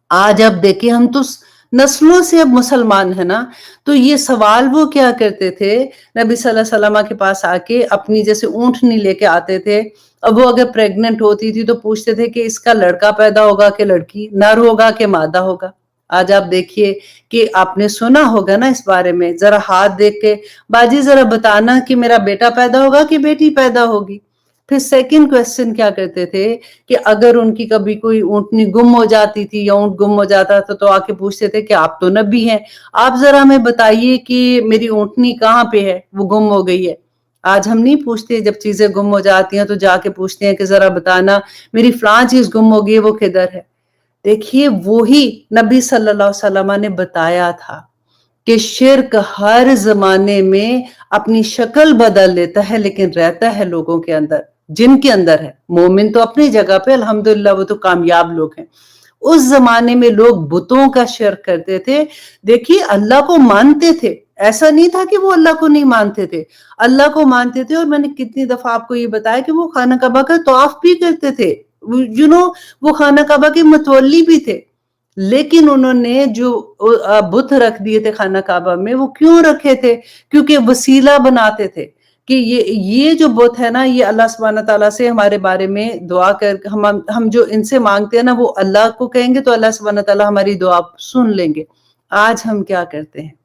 آج اب دیکھیں ہم تو نسلوں سے اب مسلمان ہیں نا، تو یہ سوال وہ کیا کرتے تھے، نبی صلی اللہ علیہ وسلم کے پاس آ کے اپنی جیسے اونٹنی لے کے آتے تھے، اب وہ اگر پریگننٹ ہوتی تھی تو پوچھتے تھے کہ اس کا لڑکا پیدا ہوگا کہ لڑکی، نر ہوگا کہ مادہ ہوگا۔ آج آپ دیکھیے کہ آپ نے سنا ہوگا نا اس بارے میں، ذرا ہاتھ دیکھ کے باجی ذرا بتانا کہ میرا بیٹا پیدا ہوگا کہ بیٹی پیدا ہوگی۔ پھر سیکنڈ کوسچن کیا کرتے تھے کہ اگر ان کی کبھی کوئی اونٹنی گم ہو جاتی تھی یا اونٹ گم ہو جاتا تھا تو آ کے پوچھتے تھے کہ آپ تو نبی ہیں، آپ ذرا ہمیں بتائیے کہ میری اونٹنی کہاں پہ ہے، وہ گم ہو گئی ہے۔ آج ہم نہیں پوچھتے، جب چیزیں گم ہو جاتی ہیں تو جا کے پوچھتے ہیں کہ ذرا بتانا میری فلاں چیز گم ہو گئی ہے، وہ کدھر ہے۔ دیکھیے وہی نبی صلی اللہ علیہ وسلم نے بتایا تھا کہ شرک ہر زمانے میں اپنی شکل بدل لیتا ہے لیکن رہتا ہے لوگوں کے اندر، جن کے اندر ہے۔ مومن تو اپنی جگہ پہ الحمدللہ وہ تو کامیاب لوگ ہیں۔ اس زمانے میں لوگ بتوں کا شرک کرتے تھے، دیکھیے اللہ کو مانتے تھے، ایسا نہیں تھا کہ وہ اللہ کو نہیں مانتے تھے، اللہ کو مانتے تھے، اور میں نے کتنی دفعہ آپ کو یہ بتایا کہ وہ خانہ کعبہ کا طواف بھی کرتے تھے، وہ خانہ کعبہ کے متولی بھی تھے، لیکن انہوں نے جو بت رکھ دیے تھے خانہ کعبہ میں، وہ کیوں رکھے تھے؟ کیونکہ وسیلہ بناتے تھے کہ یہ جو بت ہے نا، یہ اللہ سبحانہ تعالیٰ سے ہمارے بارے میں دعا کر ہم جو ان سے مانگتے ہیں نا، وہ اللہ کو کہیں گے تو اللہ سبحانہ تعالیٰ ہماری دعا سن لیں گے۔ آج ہم کیا کرتے ہیں؟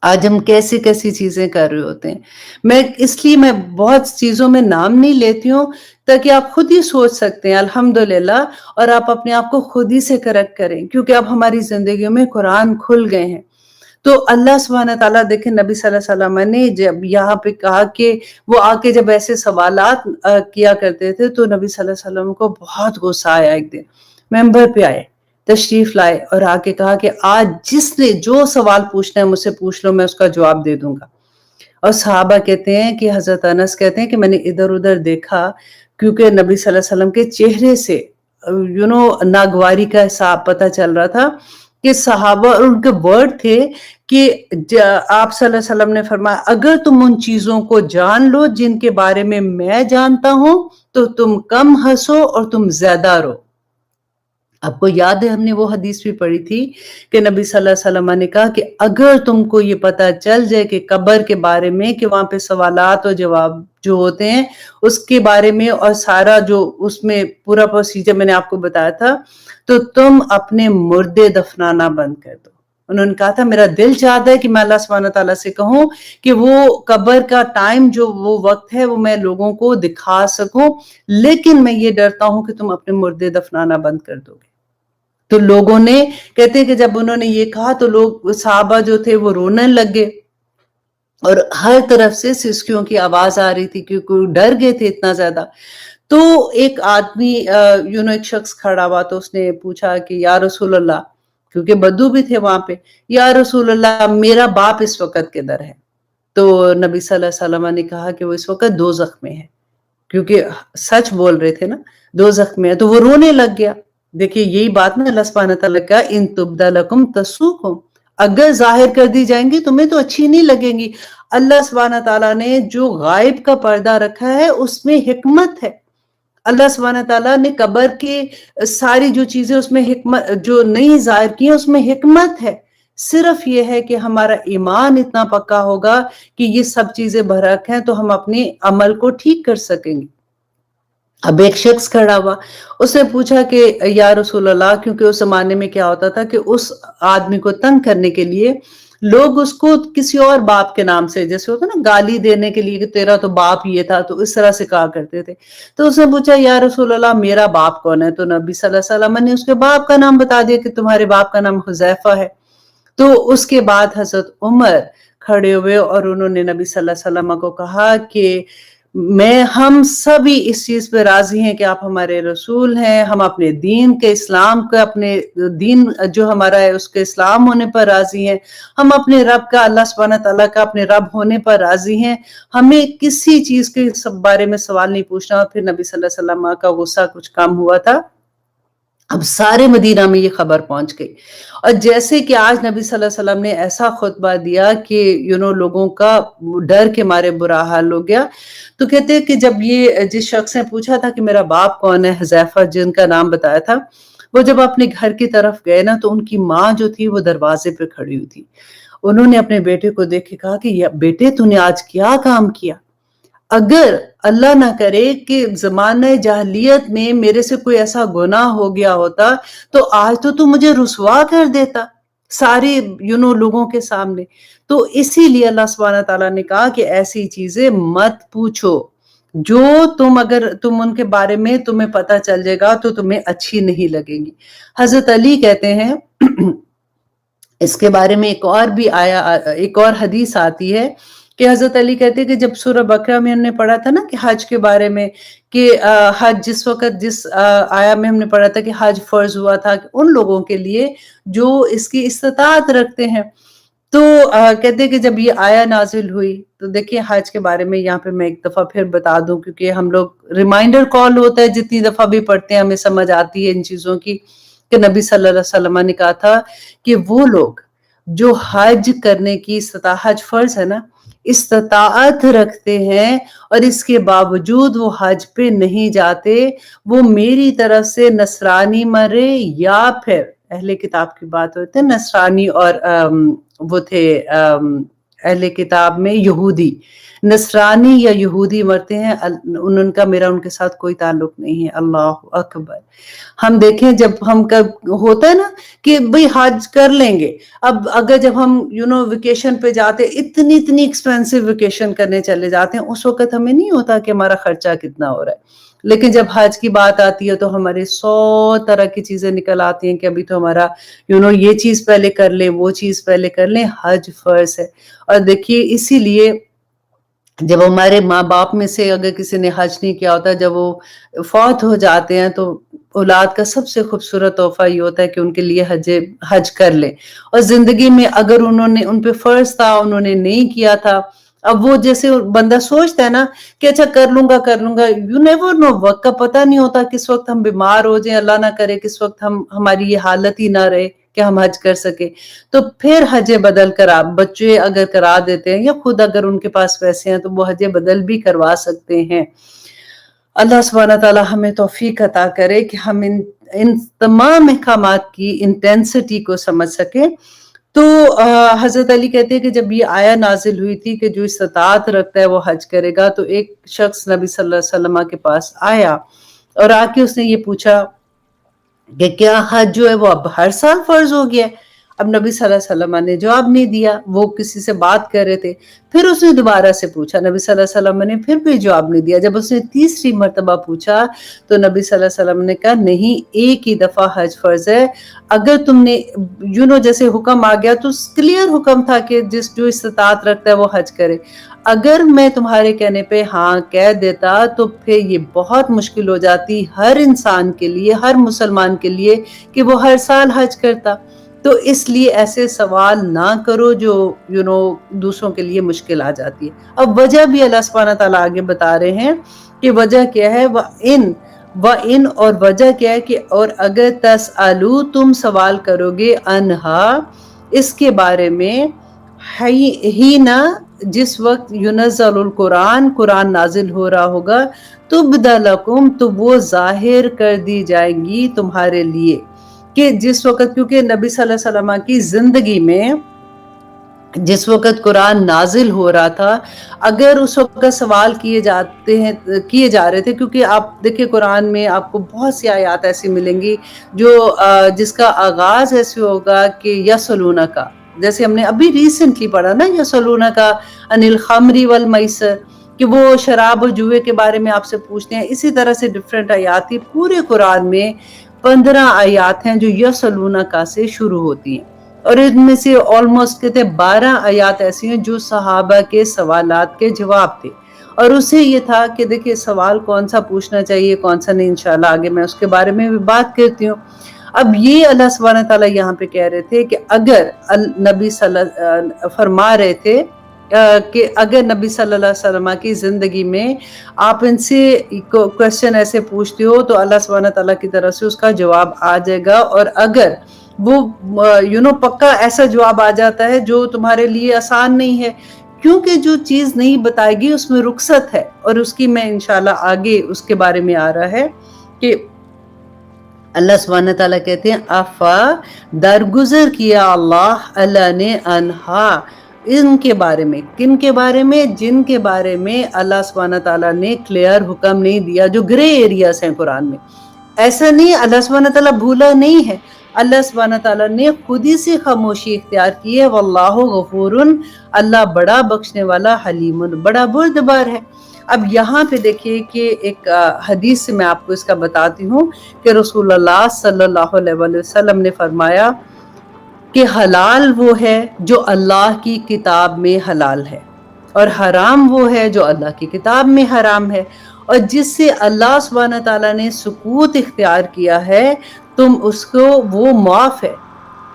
آج ہم کیسی کیسی چیزیں کر رہے ہوتے ہیں۔ اس لیے میں بہت چیزوں میں نام نہیں لیتی ہوں تاکہ آپ خود ہی سوچ سکتے ہیں الحمدللہ، اور آپ اپنے آپ کو خود ہی سے کریکٹ کریں، کیونکہ اب ہماری زندگیوں میں قرآن کھل گئے ہیں۔ تو اللہ سبحانہ تعالیٰ دیکھیں، نبی صلی اللہ علیہ وسلم نے جب یہاں پہ کہا کہ وہ آ کے جب ایسے سوالات کیا کرتے تھے تو نبی صلی اللہ علیہ وسلم کو بہت غصہ آیا۔ ایک دن ممبر پہ آئے، تشریف لائے اور آ کے کہا کہ آج جس نے جو سوال پوچھنا ہے مجھ سے پوچھ لو، میں اس کا جواب دے دوں گا۔ اور صحابہ کہتے ہیں کہ حضرت انس کہتے ہیں کہ میں نے ادھر ادھر دیکھا، کیونکہ نبی صلی اللہ علیہ وسلم کے چہرے سے ناگواری کا حساب پتہ چل رہا تھا کہ صحابہ، اور ان کے ورڈ تھے کہ آپ صلی اللہ علیہ وسلم نے فرمایا اگر تم ان چیزوں کو جان لو جن کے بارے میں میں جانتا ہوں تو تم کم ہنسو اور تم زیادہ رو۔ آپ کو یاد ہے ہم نے وہ حدیث بھی پڑھی تھی کہ نبی صلی اللہ علیہ وسلم نے کہا کہ اگر تم کو یہ پتا چل جائے کہ قبر کے بارے میں کہ وہاں پہ سوالات اور جواب جو ہوتے ہیں اس کے بارے میں، اور سارا جو اس میں پورا پروسیجر میں نے آپ کو بتایا تھا، تو تم اپنے مردے دفنانا بند کر دو۔ انہوں نے کہا تھا میرا دل چاہتا ہے کہ میں اللہ سبحانہ تعالیٰ سے کہوں کہ وہ قبر کا ٹائم جو وہ وقت ہے وہ میں لوگوں کو دکھا سکوں، لیکن میں یہ ڈرتا ہوں کہ تم اپنے مردے دفنانا بند کر دو گے۔ تو لوگوں نے کہتے ہیں کہ جب انہوں نے یہ کہا تو لوگ صحابہ جو تھے وہ رونے لگ گئے، اور ہر طرف سے سسکیوں کی آواز آ رہی تھی کیونکہ ڈر گئے تھے اتنا زیادہ۔ تو ایک آدمی ایک شخص کھڑا ہوا تو اس نے پوچھا کہ یا رسول اللہ، کیونکہ بدو بھی تھے وہاں پہ، یا رسول اللہ میرا باپ اس وقت کدھر ہے؟ تو نبی صلی اللہ علیہ وسلم نے کہا کہ وہ اس وقت دوزخ میں ہے، کیونکہ سچ بول رہے تھے نا، دوزخ میں ہے۔ تو وہ رونے لگ گیا۔ دیکھیے یہی بات نا اللہ سبحانہ تعالیٰ کا ان تبدا لکم تسوکم، اگر ظاہر کر دی جائیں گی تمہیں تو اچھی نہیں لگیں گی۔ اللہ سبحانہ تعالیٰ نے جو غائب کا پردہ رکھا ہے اس میں حکمت ہے۔ اللہ سبحانہ تعالیٰ نے قبر کی ساری جو چیزیں اس میں حکمت جو نہیں ظاہر کی ہیں اس میں حکمت ہے۔ صرف یہ ہے کہ ہمارا ایمان اتنا پکا ہوگا کہ یہ سب چیزیں برحق ہیں تو ہم اپنے عمل کو ٹھیک کر سکیں گے۔ اب ایک شخص کھڑا ہوا، اس نے پوچھا کہ یا رسول اللہ، کیونکہ اس زمانے میں کیا ہوتا تھا کہ اس آدمی کو تنگ کرنے کے لیے لوگ اس کو کسی اور باپ کے نام سے، جیسے ہوتا نا گالی دینے کے لیے کہ تیرا تو باپ یہ تھا، تو اس طرح سے کہا کرتے تھے۔ تو اس نے پوچھا یا رسول اللہ میرا باپ کون ہے؟ تو نبی صلی اللہ علیہ وسلم نے اس کے باپ کا نام بتا دیا کہ تمہارے باپ کا نام حذیفہ ہے۔ تو اس کے بعد حضرت عمر کھڑے ہوئے اور انہوں نے نبی صلی اللہ علیہ وسلم کو کہا کہ ہم سبھی اس چیز پہ راضی ہیں کہ آپ ہمارے رسول ہیں، ہم اپنے دین کے اسلام کا، اپنے دین جو ہمارا ہے اس کے اسلام ہونے پر راضی ہیں، ہم اپنے رب کا، اللہ سبحانہ تعالیٰ کا اپنے رب ہونے پر راضی ہیں، ہمیں کسی چیز کے بارے میں سوال نہیں پوچھنا۔ اور پھر نبی صلی اللہ علیہ وسلم کا غصہ کچھ کم ہوا تھا۔ اب سارے مدینہ میں یہ خبر پہنچ گئی، اور جیسے کہ آج نبی صلی اللہ علیہ وسلم نے ایسا خطبہ دیا کہ لوگوں کا ڈر کے مارے برا حال ہو گیا۔ تو کہتے ہیں کہ جب یہ جس شخص نے پوچھا تھا کہ میرا باپ کون ہے، حذیفہ جن کا نام بتایا تھا، وہ جب اپنے گھر کی طرف گئے نا تو ان کی ماں جو تھی وہ دروازے پہ کھڑی ہوئی تھی. انہوں نے اپنے بیٹے کو دیکھ کے کہا کہ بیٹے تو نے آج کیا کام کیا؟ اگر اللہ نہ کرے کہ زمانہ جاہلیت میں میرے سے کوئی ایسا گناہ ہو گیا ہوتا تو آج تو مجھے رسوا کر دیتا سارے لوگوں کے سامنے. تو اسی لیے اللہ سبحانہ تعالیٰ نے کہا کہ ایسی چیزیں مت پوچھو جو اگر تم ان کے بارے میں تمہیں پتہ چل جائے گا تو تمہیں اچھی نہیں لگے گی. حضرت علی کہتے ہیں اس کے بارے میں ایک اور حدیث آتی ہے کہ حضرت علی کہتے ہیں کہ جب سورہ بقرہ میں ہم نے پڑھا تھا نا کہ حج کے بارے میں کہ حج جس آیا میں ہم نے پڑھا تھا کہ حج فرض ہوا تھا ان لوگوں کے لیے جو اس کی استطاعت رکھتے ہیں. تو کہتے ہیں کہ جب یہ آیا نازل ہوئی تو دیکھیں حج کے بارے میں یہاں پہ میں ایک دفعہ پھر بتا دوں کیونکہ ہم لوگ ریمائنڈر کال ہوتا ہے جتنی دفعہ بھی پڑھتے ہیں ہمیں سمجھ آتی ہے ان چیزوں کی کہ نبی صلی اللہ علیہ وسلم نے کہا تھا کہ وہ لوگ جو حج کرنے کی حج فرض ہے نا استطاعت رکھتے ہیں اور اس کے باوجود وہ حج پہ نہیں جاتے وہ میری طرف سے نصرانی مرے یا پھر اہل کتاب کی بات ہوتے ہیں نصرانی اور وہ تھے اہل کتاب میں یہودی نصرانی یا یہودی مرتے ہیں ان کا میرا ان کے ساتھ کوئی تعلق نہیں ہے. اللہ اکبر. ہم دیکھیں جب ہم ہوتا ہے نا کہ بھئی حج کر لیں گے اب اگر جب ہم ویکیشن پہ جاتے اتنی ایکسپینسو ویکیشن کرنے چلے جاتے ہیں اس وقت ہمیں نہیں ہوتا کہ ہمارا خرچہ کتنا ہو رہا ہے لیکن جب حج کی بات آتی ہے تو ہمارے 100 طرح کی چیزیں نکل آتی ہیں کہ ابھی تو ہمارا یہ چیز پہلے کر لیں وہ چیز پہلے کر لیں حج فرض ہے. اور دیکھیے اسی لیے جب ہمارے ماں باپ میں سے اگر کسی نے حج نہیں کیا ہوتا جب وہ فوت ہو جاتے ہیں تو اولاد کا سب سے خوبصورت تحفہ یہ ہوتا ہے کہ ان کے لیے حج کر لیں اور زندگی میں اگر انہوں نے ان پہ فرض تھا انہوں نے نہیں کیا تھا اب وہ جیسے بندہ سوچتا ہے نا کہ اچھا کر لوں گا یو نیور نو وقت کا پتہ نہیں ہوتا کس وقت ہم بیمار ہو جائیں اللہ نہ کرے کس وقت ہماری یہ حالت ہی نہ رہے کہ ہم حج کر سکے تو پھر حج بدل بچے اگر کرا دیتے ہیں یا خود اگر ان کے پاس پیسے ہیں تو وہ حج بدل بھی کروا سکتے ہیں. اللہ سبحانہ تعالی ہمیں توفیق عطا کرے کہ ہم ان تمام احکامات کی انٹینسٹی کو سمجھ سکیں. تو حضرت علی کہتے ہیں کہ جب یہ آیا نازل ہوئی تھی کہ جو استطاعت رکھتا ہے وہ حج کرے گا تو ایک شخص نبی صلی اللہ علیہ وسلم کے پاس آیا اور آ کے اس نے یہ پوچھا کہ کیا حج جو ہے وہ اب ہر سال فرض ہو گیا ہے؟ اب نبی صلی اللہ علیہ وسلم نے جواب نہیں دیا وہ کسی سے بات کر رہے تھے پھر اس نے دوبارہ سے پوچھا نبی صلی اللہ علیہ وسلم نے پھر بھی جواب نہیں دیا جب اس نے تیسری مرتبہ پوچھا تو نبی صلی اللہ علیہ وسلم نے کہا نہیں ایک ہی دفعہ حج فرض ہے اگر تم نے جیسے حکم آ گیا تو کلیئر حکم تھا کہ جو استطاعت رکھتا ہے وہ حج کرے اگر میں تمہارے کہنے پہ ہاں کہہ دیتا تو پھر یہ بہت مشکل ہو جاتی ہر انسان کے لیے ہر مسلمان کے لیے کہ وہ ہر سال حج کرتا تو اس لیے ایسے سوال نہ کرو جو دوسروں کے لیے مشکل آ جاتی ہے. اب وجہ بھی اللہ سبحانہ تعالیٰ آگے بتا رہے ہیں کہ وجہ کیا ہے وَإِن اور وجہ کیا ہے کہ اور اگر تسألو تم سوال کرو گے انہا اس کے بارے میں ہی نہ جس وقت ينزل القرآن قرآن نازل ہو رہا ہوگا تبدأ لکم تو وہ ظاہر کر دی جائیں گی تمہارے لیے کہ جس وقت کیونکہ نبی صلی اللہ علیہ وسلم کی زندگی میں جس وقت قرآن نازل ہو رہا تھا اگر اس وقت سوال کیے جا رہے تھے کیونکہ آپ دیکھیں قرآن میں آپ کو بہت سی آیات ایسی ملیں گی جو جس کا آغاز ایسے ہوگا کہ یسلونک جیسے ہم نے ابھی ریسنٹلی پڑھا نا یسلونک عن الخمر والمیسر کہ وہ شراب اور جوئے کے بارے میں آپ سے پوچھتے ہیں اسی طرح سے ڈیفرنٹ آیات تھی پورے قرآن میں 15 آیات ہیں جو یسلونک سے شروع ہوتی ہیں اور ان میں سے آلموسٹ کہتے 12 آیات ایسی ہیں جو صحابہ کے سوالات کے جواب تھے اور اسے یہ تھا کہ دیکھیں سوال کون سا پوچھنا چاہیے کون سا نہیں انشاءاللہ آگے میں اس کے بارے میں بھی بات کرتی ہوں. اب یہ اللہ سبحانہ تعالیٰ یہاں پہ کہہ رہے تھے کہ اگر نبی فرما رہے تھے کہ اگر نبی صلی اللہ علیہ وسلم کی زندگی میں آپ ان سے کوشچن ایسے پوچھتے ہو تو اللہ سبحانہ تعالیٰ کی طرف سے اس کا جواب آ جائے گا اور اگر وہ پکا ایسا جواب آ جاتا ہے جو تمہارے لیے آسان نہیں ہے کیونکہ جو چیز نہیں بتائے گی اس میں رخصت ہے اور اس کی میں انشاءاللہ آگے اس کے بارے میں آ رہا ہے کہ اللہ سبحانہ تعالیٰ کہتے ہیں افا درگزر کیا اللہ نے انہا ان کے بارے میں، کن کے بارے میں؟ جن کے بارے میں اللہ سبحانہ تعالیٰ نے کلیئر حکم نہیں دیا، جو گرے ایریاز ہیں قرآن میں. ایسا نہیں اللہ سبحانہ تعالیٰ بھولا نہیں ہے، اللہ سبحانہ تعالیٰ نے خود ہی سے خاموشی اختیار کی ہے. واللہ غفور، اللہ بڑا بخشنے والا، حلیم بڑا بردبار ہے. اب یہاں پہ دیکھیے کہ ایک حدیث سے میں آپ کو اس کا بتاتی ہوں کہ رسول اللہ صلی اللہ علیہ وسلم نے فرمایا کہ حلال وہ ہے جو اللہ کی کتاب میں حلال ہے، اور حرام وہ ہے جو اللہ کی کتاب میں حرام ہے. اور جس سے اللہ سبحانہ تعالیٰ نے سکوت اختیار کیا ہے، تم اس کو وہ معاف ہے،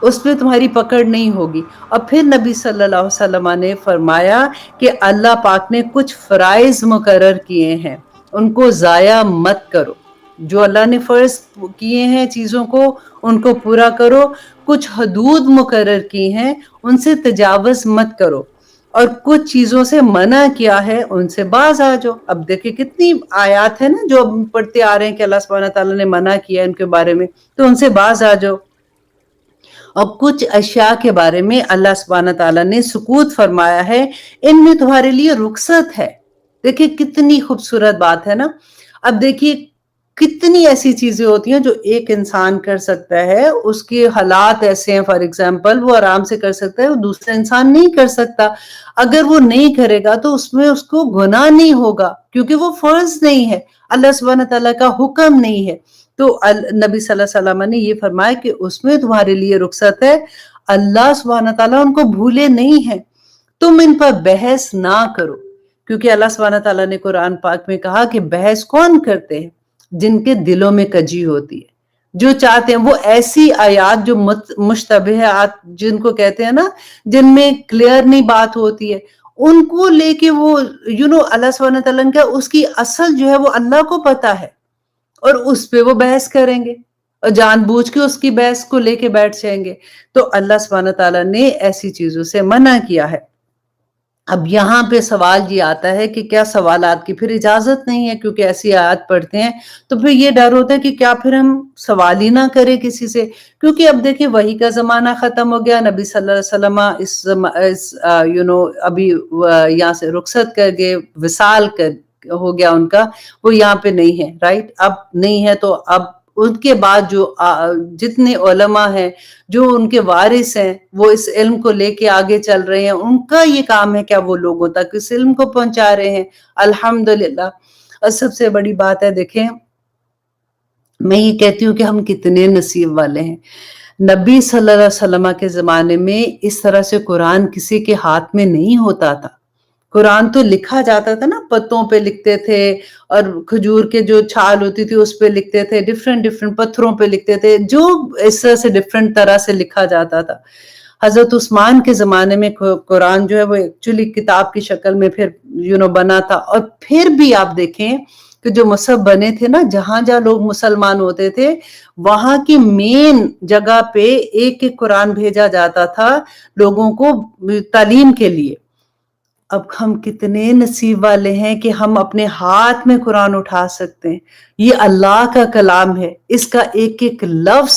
اس پہ تمہاری پکڑ نہیں ہوگی. اور پھر نبی صلی اللہ علیہ وسلم نے فرمایا کہ اللہ پاک نے کچھ فرائض مقرر کیے ہیں، ان کو ضائع مت کرو. جو اللہ نے فرض کیے ہیں چیزوں کو، ان کو پورا کرو. کچھ حدود مقرر کی ہیں، ان سے تجاوز مت کرو. اور کچھ چیزوں سے منع کیا ہے، ان سے باز آ جاؤ. اب دیکھیں کتنی آیات ہیں نا جو پڑھتے آ رہے ہیں کہ اللہ سبحانہ تعالیٰ نے منع کیا ہے ان کے بارے میں، تو ان سے باز آ جاؤ. اور کچھ اشیاء کے بارے میں اللہ سبحانہ تعالیٰ نے سکوت فرمایا ہے، ان میں تمہارے لیے رخصت ہے. دیکھیں کتنی خوبصورت بات ہے نا. اب دیکھیے کتنی ایسی چیزیں ہوتی ہیں جو ایک انسان کر سکتا ہے، اس کے حالات ایسے ہیں، فار ایگزامپل وہ آرام سے کر سکتا ہے، وہ دوسرا انسان نہیں کر سکتا. اگر وہ نہیں کرے گا تو اس میں اس کو گناہ نہیں ہوگا، کیونکہ وہ فرض نہیں ہے، اللہ سبحانہ تعالیٰ کا حکم نہیں ہے. تو نبی صلی اللہ علیہ وسلم نے یہ فرمایا کہ اس میں تمہارے لیے رخصت ہے. اللہ سبحانہ تعالیٰ ان کو بھولے نہیں ہے. تم ان پر بحث نہ کرو، کیونکہ اللہ سبحانہ تعالیٰ نے قرآن پاک میں کہا کہ بحث کون کرتے ہیں؟ جن کے دلوں میں کجی ہوتی ہے، جو چاہتے ہیں وہ ایسی آیات جو مشتبہات جن کو کہتے ہیں نا، جن میں کلیئر نہیں بات ہوتی ہے، ان کو لے کے وہ اللہ سبحانہ تعالیٰ نے کہا اس کی اصل جو ہے وہ اللہ کو پتا ہے، اور اس پہ وہ بحث کریں گے اور جان بوجھ کے اس کی بحث کو لے کے بیٹھ جائیں گے. تو اللہ سبحانہ تعالیٰ نے ایسی چیزوں سے منع کیا ہے. اب یہاں پہ سوال یہ آتا ہے کہ کیا سوالات کی پھر اجازت نہیں ہے؟ کیونکہ ایسی آیات پڑھتے ہیں تو پھر یہ ڈر ہوتا ہے کہ کیا پھر ہم سوال ہی نہ کریں کسی سے. کیونکہ اب دیکھیں وحی کا زمانہ ختم ہو گیا، نبی صلی اللہ علیہ وسلم ابھی یہاں سے رخصت کر گئے، وصال ہو گیا ان کا، وہ یہاں پہ نہیں ہے، رائٹ؟ اب نہیں ہے تو اب ان کے بعد جو جتنے علماء ہیں، جو ان کے وارث ہیں، وہ اس علم کو لے کے آگے چل رہے ہیں. ان کا یہ کام ہے کیا وہ لوگوں تک اس علم کو پہنچا رہے ہیں، الحمدللہ. اور سب سے بڑی بات ہے، دیکھیں میں یہ کہتی ہوں کہ ہم کتنے نصیب والے ہیں. نبی صلی اللہ علیہ وسلم کے زمانے میں اس طرح سے قرآن کسی کے ہاتھ میں نہیں ہوتا تھا. قرآن تو لکھا جاتا تھا نا، پتوں پہ لکھتے تھے، اور کھجور کے جو چھال ہوتی تھی اس پہ لکھتے تھے، ڈیفرنٹ پتھروں پہ لکھتے تھے، جو اس طرح سے ڈیفرنٹ طرح سے لکھا جاتا تھا. حضرت عثمان کے زمانے میں قرآن جو ہے وہ ایکچولی کتاب کی شکل میں پھر بنا تھا. اور پھر بھی آپ دیکھیں کہ جو مصحف بنے تھے نا، جہاں جہاں لوگ مسلمان ہوتے تھے وہاں کی مین جگہ پہ ایک ایک قرآن بھیجا جاتا تھا لوگوں کو تعلیم کے لیے. اب ہم کتنے نصیب والے ہیں کہ ہم اپنے ہاتھ میں قرآن اٹھا سکتے ہیں. یہ اللہ کا کلام ہے، اس کا ایک ایک لفظ،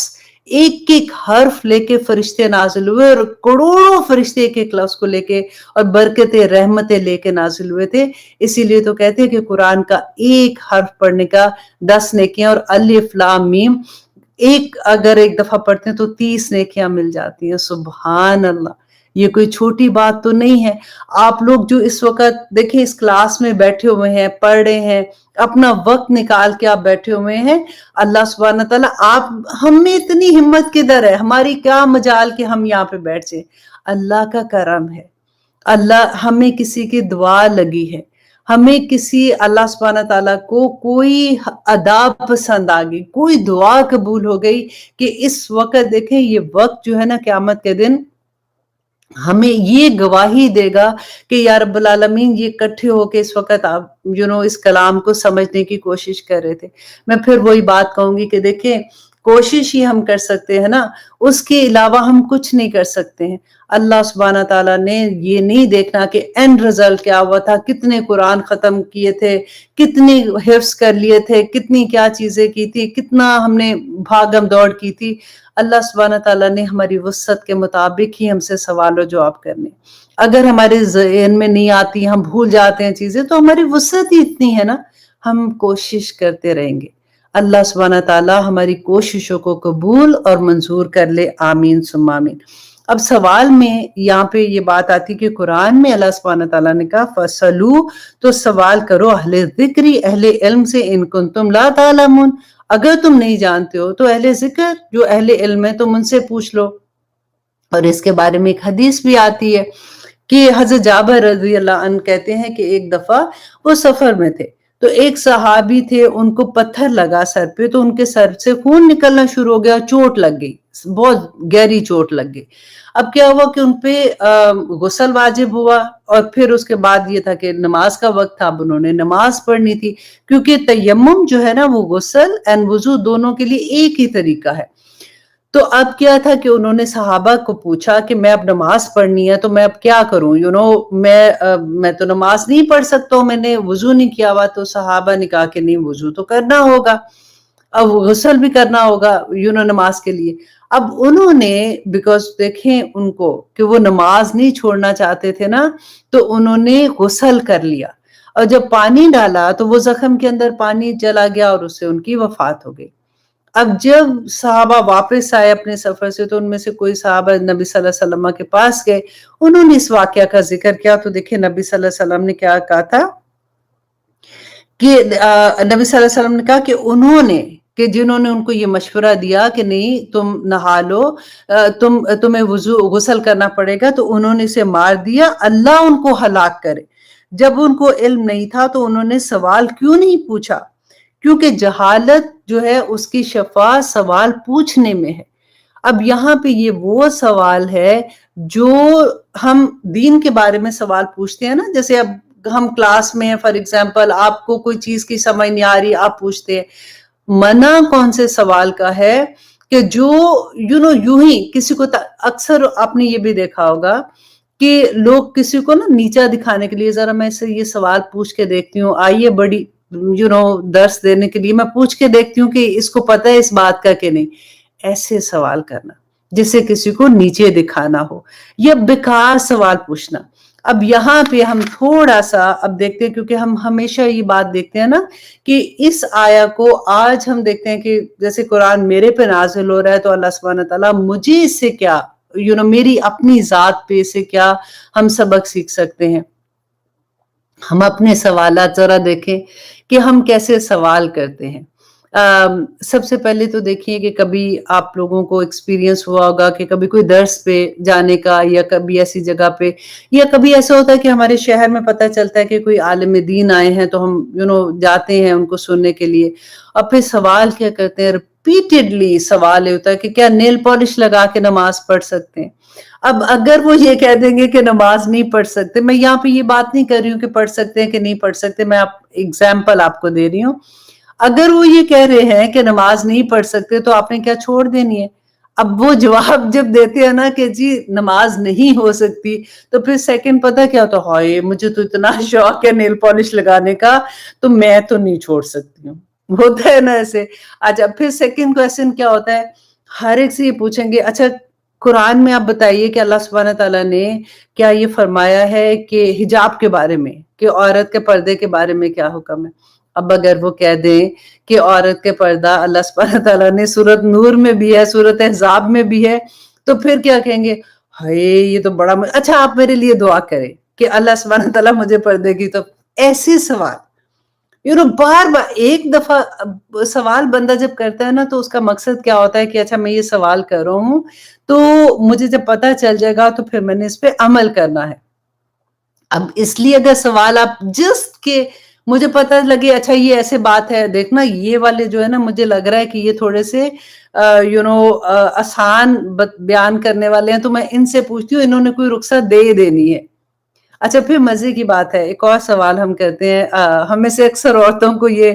ایک ایک حرف لے کے فرشتے نازل ہوئے، اور کروڑوں فرشتے ایک ایک لفظ کو لے کے اور برکتیں رحمتیں لے کے نازل ہوئے تھے. اسی لیے تو کہتے ہیں کہ قرآن کا ایک حرف پڑھنے کا 10 نیکیاں، اور الف لام میم ایک اگر ایک دفعہ پڑھتے ہیں تو 30 نیکیاں مل جاتی ہیں. سبحان اللہ، یہ کوئی چھوٹی بات تو نہیں ہے. آپ لوگ جو اس وقت دیکھیں اس کلاس میں بیٹھے ہوئے ہیں، پڑھ رہے ہیں، اپنا وقت نکال کے آپ بیٹھے ہوئے ہیں، اللہ سبحانہ تعالیٰ آپ ہم میں اتنی ہمت کدھر ہے؟ ہماری کیا مجال کہ ہم یہاں پہ بیٹھ جائیں؟ اللہ کا کرم ہے. اللہ ہمیں کسی کی دعا لگی ہے، ہمیں کسی اللہ سبحانہ تعالیٰ کو کوئی ادا پسند آ گئی، کوئی دعا قبول ہو گئی کہ اس وقت دیکھیں یہ وقت جو ہے نا قیامت کے دن ہمیں یہ گواہی دے گا کہ یا رب العالمین یہ اکٹھے ہو کے اس وقت آپ اس کلام کو سمجھنے کی کوشش کر رہے تھے. میں پھر وہی بات کہوں گی کہ دیکھیں کوشش ہی ہم کر سکتے ہیں نا، اس کے علاوہ ہم کچھ نہیں کر سکتے ہیں۔ اللہ سبحانہ تعالیٰ نے یہ نہیں دیکھنا کہ اینڈ رزلٹ کیا ہوا تھا، کتنے قرآن ختم کیے تھے، کتنے حفظ کر لیے تھے، کتنی کیا چیزیں کی تھی، کتنا ہم نے بھاگم دوڑ کی تھی۔ اللہ سبحانہ تعالیٰ نے ہماری وسعت کے مطابق ہی ہم سے سوال و جواب کرنے۔ اگر ہمارے ذہن میں نہیں آتی، ہم بھول جاتے ہیں چیزیں، تو ہماری وسعت ہی اتنی ہے نا، ہم کوشش کرتے رہیں گے۔ اللہ سبحانہ تعالیٰ ہماری کوششوں کو قبول اور منظور کر لے، آمین ثم آمین۔ اب سوال میں یہاں پہ یہ بات آتی کہ قرآن میں اللہ سبحانہ تعالیٰ نے کہا فَسَلُوا، تو سوال کرو اہل ذکری، اہل علم سے، ان کنتم لا تعلمون، اگر تم نہیں جانتے ہو تو اہل ذکر جو اہل علم ہے تم ان سے پوچھ لو۔ اور اس کے بارے میں ایک حدیث بھی آتی ہے کہ حضرت جابر رضی اللہ عنہ کہتے ہیں کہ ایک دفعہ وہ سفر میں تھے، تو ایک صحابی تھے، ان کو پتھر لگا سر پہ، تو ان کے سر سے خون نکلنا شروع ہو گیا، چوٹ لگ گئی، بہت گہری چوٹ لگ گئی۔ اب کیا ہوا کہ ان پہ غسل واجب ہوا، اور پھر اس کے بعد یہ تھا کہ نماز کا وقت تھا، اب انہوں نے نماز پڑھنی تھی، کیونکہ تیمم جو ہے نا وہ غسل اینڈ وضو دونوں کے لیے ایک ہی طریقہ ہے۔ تو اب کیا تھا کہ انہوں نے صحابہ کو پوچھا کہ میں اب نماز پڑھنی ہے تو میں اب کیا کروں، میں تو نماز نہیں پڑھ سکتا ہوں، میں نے وضو نہیں کیا ہوا۔ تو صحابہ نے کہا کہ نہیں، وضو تو کرنا ہوگا، اب غسل بھی کرنا ہوگا نماز کے لیے۔ اب انہوں نے بیکاز دیکھیں ان کو کہ وہ نماز نہیں چھوڑنا چاہتے تھے نا، تو انہوں نے غسل کر لیا، اور جب پانی ڈالا تو وہ زخم کے اندر پانی چلا گیا اور اس سے ان کی وفات ہو گئی۔ اب جب صحابہ واپس آئے اپنے سفر سے، تو ان میں سے کوئی صحابہ نبی صلی اللہ علیہ وسلم کے پاس گئے، انہوں نے اس واقعہ کا ذکر کیا، تو دیکھیں نبی صلی اللہ علیہ وسلم نے کیا کہا تھا کہ نبی صلی اللہ علیہ وسلم نے کہا کہ انہوں نے کہ جنہوں نے ان کو یہ مشورہ دیا کہ نہیں تم نہا لو، تمہیں غسل کرنا پڑے گا، تو انہوں نے اسے مار دیا، اللہ ان کو ہلاک کرے۔ جب ان کو علم نہیں تھا تو انہوں نے سوال کیوں نہیں پوچھا؟ کیونکہ جہالت جو ہے اس کی شفا سوال پوچھنے میں ہے۔ اب یہاں پہ یہ وہ سوال ہے جو ہم دین کے بارے میں سوال پوچھتے ہیں نا، جیسے اب ہم کلاس میں ہیں، فار ایگزامپل آپ کو کوئی چیز کی سمجھ نہیں آ رہی، آپ پوچھتے ہیں۔ منع کون سے سوال کا ہے کہ جو یوں ہی کسی کو، اکثر آپ نے یہ بھی دیکھا ہوگا کہ لوگ کسی کو نا نیچا دکھانے کے لیے ذرا میں سے یہ سوال پوچھ کے دیکھتی ہوں، آئیے بڑی درس دینے کے لیے میں پوچھ کے دیکھتی ہوں کہ اس کو پتہ ہے اس بات کا کہ نہیں، ایسے سوال کرنا جس سے کسی کو نیچے دکھانا ہو، یا بیکار سوال پوچھنا۔ اب یہاں پہ ہم تھوڑا سا اب دیکھتے ہیں، کیونکہ ہم ہمیشہ یہ بات دیکھتے ہیں نا کہ اس آیا کو آج ہم دیکھتے ہیں کہ جیسے قرآن میرے پہ نازل ہو رہا ہے، تو اللہ سبحانہ تعالیٰ مجھے اس سے کیا میری اپنی ذات پہ سے کیا ہم سبق سیکھ سکتے ہیں۔ ہم اپنے سوالات ذرا دیکھیں کہ ہم کیسے سوال کرتے ہیں۔ سب سے پہلے تو دیکھیے کہ کبھی آپ لوگوں کو ایکسپیرینس ہوا ہوگا کہ کبھی کوئی درس پہ جانے کا، یا کبھی ایسی جگہ پہ، یا کبھی ایسا ہوتا ہے کہ ہمارے شہر میں پتہ چلتا ہے کہ کوئی عالم دین آئے ہیں، تو ہم جاتے ہیں ان کو سننے کے لیے، اور پھر سوال کیا کرتے ہیں، ریپیٹڈلی سوال ہوتا ہے کہ کیا نیل پالش لگا کے نماز پڑھ سکتے ہیں؟ اب اگر وہ یہ کہہ دیں گے کہ نماز نہیں پڑھ سکتے، میں یہاں پہ یہ بات نہیں کر رہی ہوں کہ پڑھ سکتے ہیں کہ نہیں پڑھ سکتے، میں ایگزامپل آپ کو دے رہی ہوں۔ اگر وہ یہ کہہ رہے ہیں کہ نماز نہیں پڑھ سکتے، تو آپ نے کیا چھوڑ دینی ہے؟ اب وہ جواب جب دیتے ہیں نا کہ جی نماز نہیں ہو سکتی، تو پھر سیکنڈ پتہ کیا ہوتا ہے، ہائے مجھے تو اتنا شوق ہے نیل پالش لگانے کا، تو میں تو نہیں چھوڑ سکتی ہوں، ہوتا ہے نا ایسے۔ اچھا پھر سیکنڈ کویسچن کیا ہوتا ہے، ہر ایک سے یہ پوچھیں گے اچھا قرآن میں آپ بتائیے کہ اللہ سبحانہ تعالیٰ نے کیا یہ فرمایا ہے کہ حجاب کے بارے میں، کہ عورت کے پردے کے بارے میں کیا حکم ہے؟ اب اگر وہ کہہ دیں کہ عورت کے پردہ اللہ سبحانہ تعالیٰ نے سورۃ نور میں بھی ہے، سورۃ احزاب میں بھی ہے، تو پھر کیا کہیں گے، ہائے یہ تو بڑا اچھا آپ میرے لیے دعا کریں کہ اللہ سبحانہ تعالیٰ مجھے پردے کی۔ تو ایسے سوال بار بار ایک دفعہ سوال بندہ جب کرتا ہے نا، تو اس کا مقصد کیا ہوتا ہے کہ اچھا میں یہ سوال کر رہا ہوں، تو مجھے جب پتہ چل جائے گا تو پھر میں نے اس پہ عمل کرنا ہے۔ اب اس لیے اگر سوال آپ جسٹ کہ مجھے پتہ لگے اچھا یہ ایسے بات ہے، دیکھنا یہ والے جو ہے نا مجھے لگ رہا ہے کہ یہ تھوڑے سے آسان بیان کرنے والے ہیں، تو میں ان سے پوچھتی ہوں، انہوں نے کوئی رخصت دے دینی ہے۔ اچھا پھر مزے کی بات ہے، ایک اور سوال ہم کرتے ہیں، ہم میں سے اکثر عورتوں کو یہ